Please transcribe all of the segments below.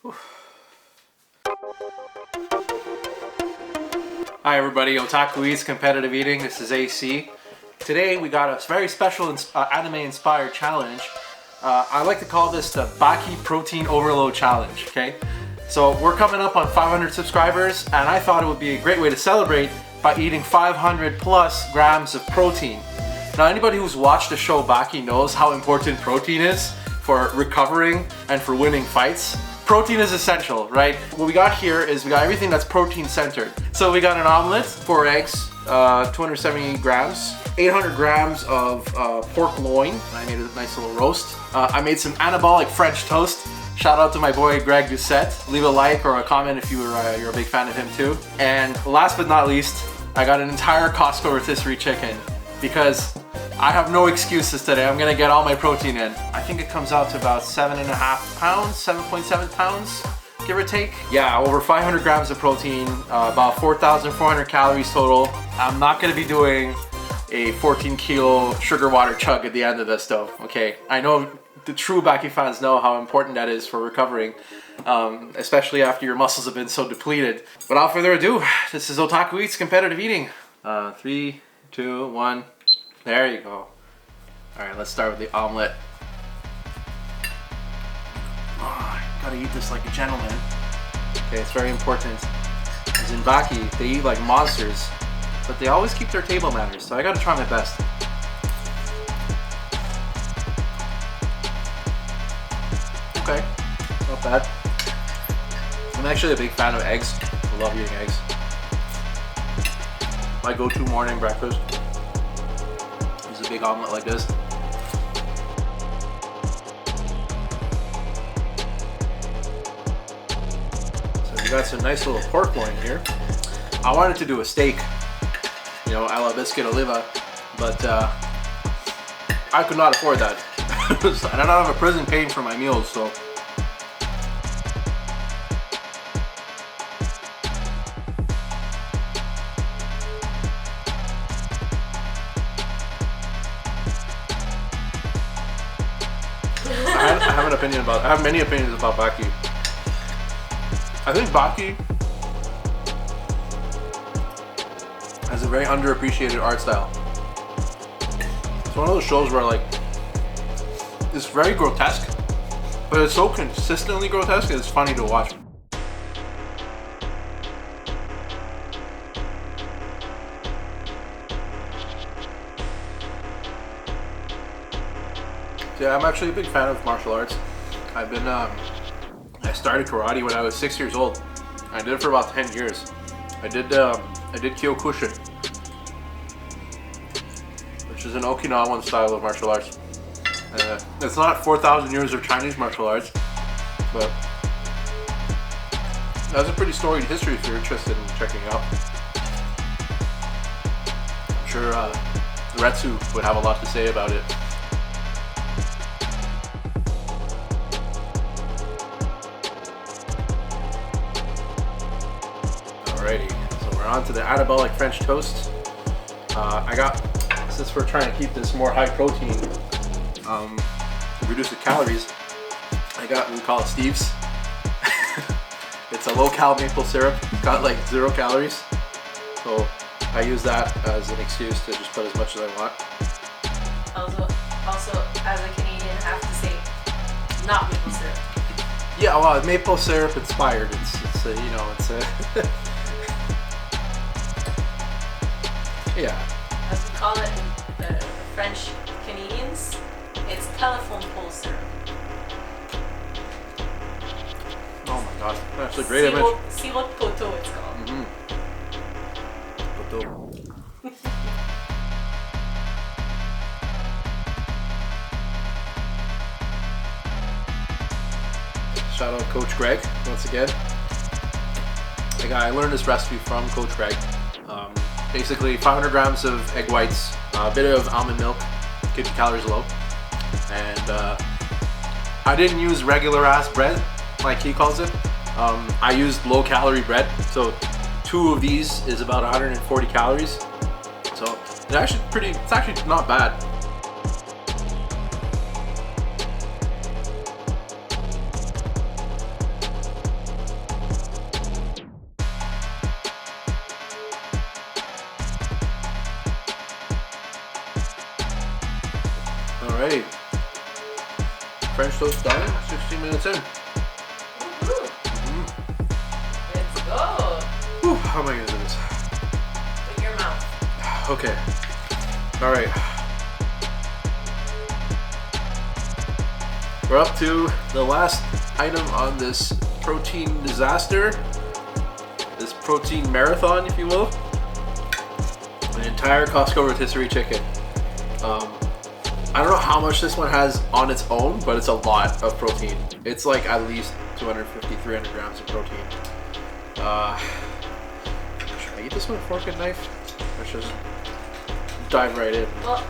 Hi everybody, Otaku Eats Competitive Eating. This is AC. Today we got a very special anime-inspired challenge. I like to call this the Baki Protein Overload Challenge, okay? So we're coming up on 500 subscribers and I thought it would be a great way to celebrate by eating 500 plus grams of protein. Now anybody who's watched the show Baki knows how important protein is for recovering and for winning fights. Protein is essential, right? What we got here is we got everything that's protein centered. So we got an omelet, 4 eggs, 270 grams, 800 grams of pork loin. I made a nice little roast. I made some Anabolic French toast. Shout out to my boy Greg Doucette. Leave a like or a comment if you're a big fan of him too. And last but not least, I got an entire Costco rotisserie chicken because I have no excuses today. I'm gonna get all my protein in. I think it comes out to about 7.5 pounds, 7.7 pounds, give or take. Yeah, over 500 grams of protein, about 4,400 calories total. I'm not gonna be doing a 14 kilo sugar water chug at the end of this though, okay? I know the true Baki fans know how important that is for recovering, especially after your muscles have been so depleted. Without further ado, this is Otaku Eats Competitive Eating. 3, 2, 1. There you go. Alright, let's start with the omelet. Oh, gotta eat this like a gentleman. Okay, it's very important. Because in Baki, they eat like monsters, but they always keep their table manners, so I gotta try my best. Okay, not bad. I'm actually a big fan of eggs. I love eating eggs. My go-to morning breakfast. A big omelet like this. So we got some nice little pork loin here. I wanted to do a steak, you know, a la biscuit oliva, but I could not afford that. And I don't have a prison paying for my meals, so. I have many opinions about Baki. I think Baki has a very underappreciated art style. It's one of those shows where like it's very grotesque, but it's so consistently grotesque that it's funny to watch. Yeah, I'm actually a big fan of martial arts. I've been, I started karate when I was 6 years old. I did it for about 10 years. I did Kyokushin, which is an Okinawan style of martial arts. It's not 4,000 years of Chinese martial arts, but it has a pretty storied history if you're interested in checking it out. I'm sure Retsu would have a lot to say about it. Alrighty, so we're on to the Anabolic French toast. Since we're trying to keep this more high protein, reduce the calories, I got what we call it Steve's. It's a low-cal maple syrup. It's got like 0 calories. So I use that as an excuse to just put as much as I want. Also, as a Canadian, I have to say, not maple syrup. Yeah, well, maple syrup inspired. It's a, you know, it's a yeah. As we call it in the French Canadians, it's telephone pole syrup. Oh my god, that's a great image. Sirop poteau it's called. Poteau. Shout out Coach Greg once again. I learned this recipe from Coach Greg. Basically 500 grams of egg whites, a bit of almond milk, keep the calories low. And I didn't use regular ass bread like he calls it. I used low calorie bread. So 2 of these is about 140 calories. So it's actually not bad. Alrighty. French toast done, 16 minutes in. Let's go. Whew, how am I gonna do this? With your mouth. Okay. Alright. We're up to the last item on this protein disaster. This protein marathon, if you will. An entire Costco rotisserie chicken. I don't know how much this one has on its own, but it's a lot of protein. It's like at least 250, 300 grams of protein. Should I eat this with a fork and knife? Or should I just dive right in? Well,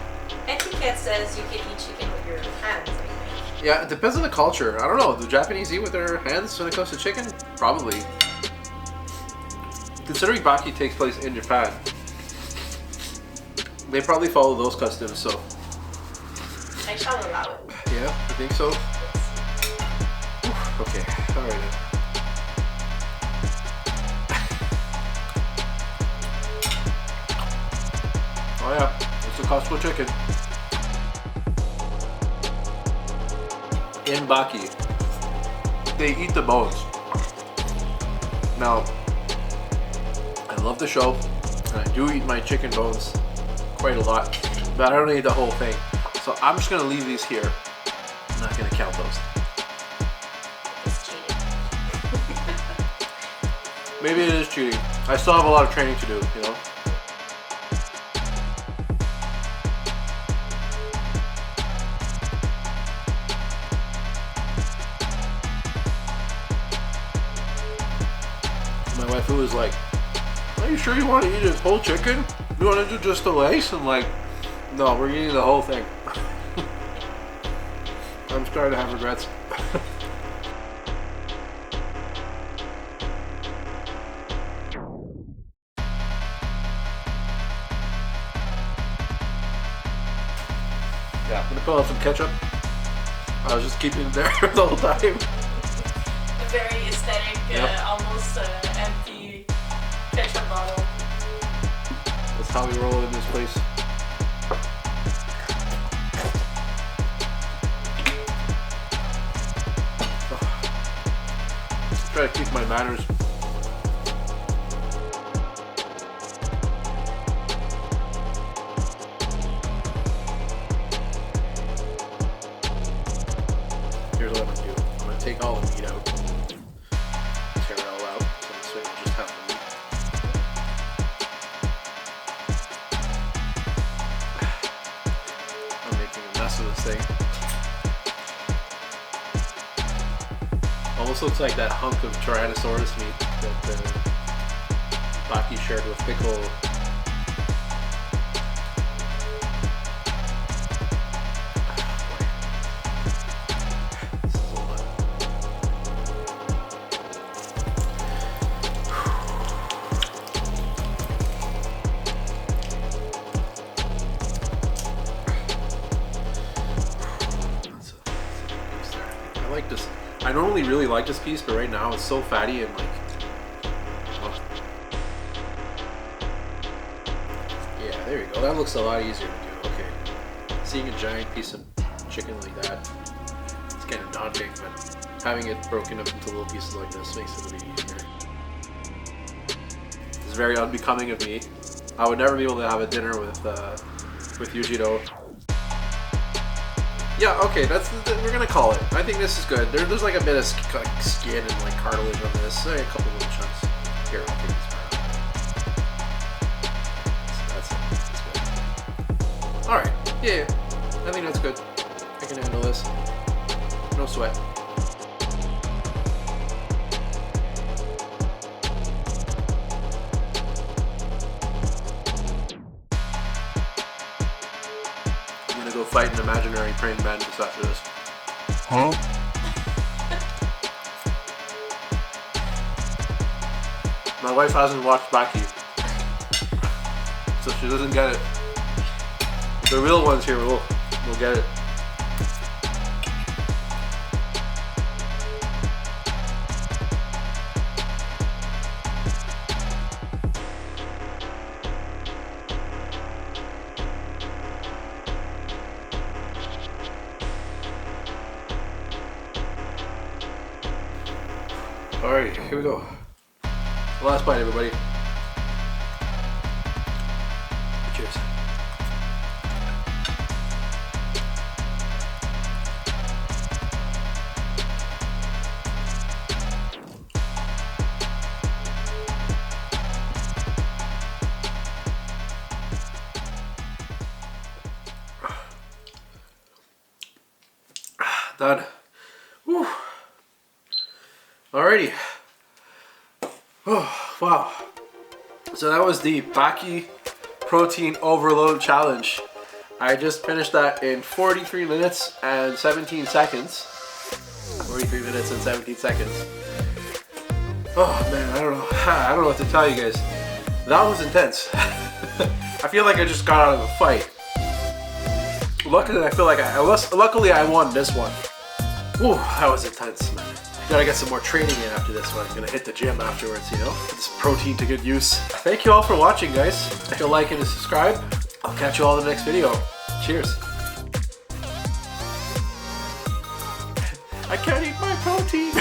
etiquette says you can eat chicken with your hands, I think. Yeah, it depends on the culture. I don't know. Do Japanese eat with their hands when it comes to chicken? Probably. Considering Baki takes place in Japan, they probably follow those customs, so. I shall allow it. Yeah, you think so? Okay, alright then. Oh yeah, it's a Costco chicken. In Baki, they eat the bones. Now, I love the show, and I do eat my chicken bones quite a lot, but I don't eat the whole thing. So I'm just gonna leave these here. I'm not gonna count those. It's cheating. Maybe it is cheating. I still have a lot of training to do, you know? My wife was like, are you sure you want to eat this whole chicken? You want to do just the legs? I'm like, no, we're eating the whole thing. I'm starting to have regrets. Yeah, I'm gonna pull out some ketchup. I was just keeping it there the whole time. A very aesthetic, Yep. almost empty ketchup bottle. That's how we roll in this place. Try to keep my manners. Here's what I'm gonna do. I'm gonna take all the meat out. Tear it all out. So this way we'll just have the meat. I'm making a mess of this thing. Almost looks like that hunk of Tyrannosaurus meat that Baki shared with Pickle. This is a lot. I like this. I normally really like this piece, but right now it's so fatty and like, yeah, there you go. That looks a lot easier to do. Okay, seeing a giant piece of chicken like that, it's kind of daunting, but having it broken up into little pieces like this makes it a bit easier. It's very unbecoming of me. I would never be able to have a dinner with Yujiro. Yeah, okay, we're gonna call it. I think this is good. There's like a bit of skin and like cartilage on this. A couple little chunks. Here, I'll take this part out. So that's it. That's good. Alright, yeah, I think that's good. I can handle this. No sweat. I'm gonna go fight an imaginary praying mantis after this. Huh? My wife hasn't watched Baki, so she doesn't get it. The real ones here will get it. Alright, here we go. Last bite, everybody. Cheers. Done. Whew. Alrighty. Oh, wow. So that was the Baki Protein Overload Challenge. I just finished that in 43 minutes and 17 seconds. 43 minutes and 17 seconds. Oh man, I don't know what to tell you guys. That was intense. I feel like I just got out of a fight. Luckily, I feel like luckily I won this one. Ooh, that was intense, man. Gotta get some more training in after this one. I'm gonna hit the gym afterwards, you know? Put this protein to good use. Thank you all for watching, guys. If you like and subscribe, I'll catch you all in the next video. Cheers. I can't eat my protein.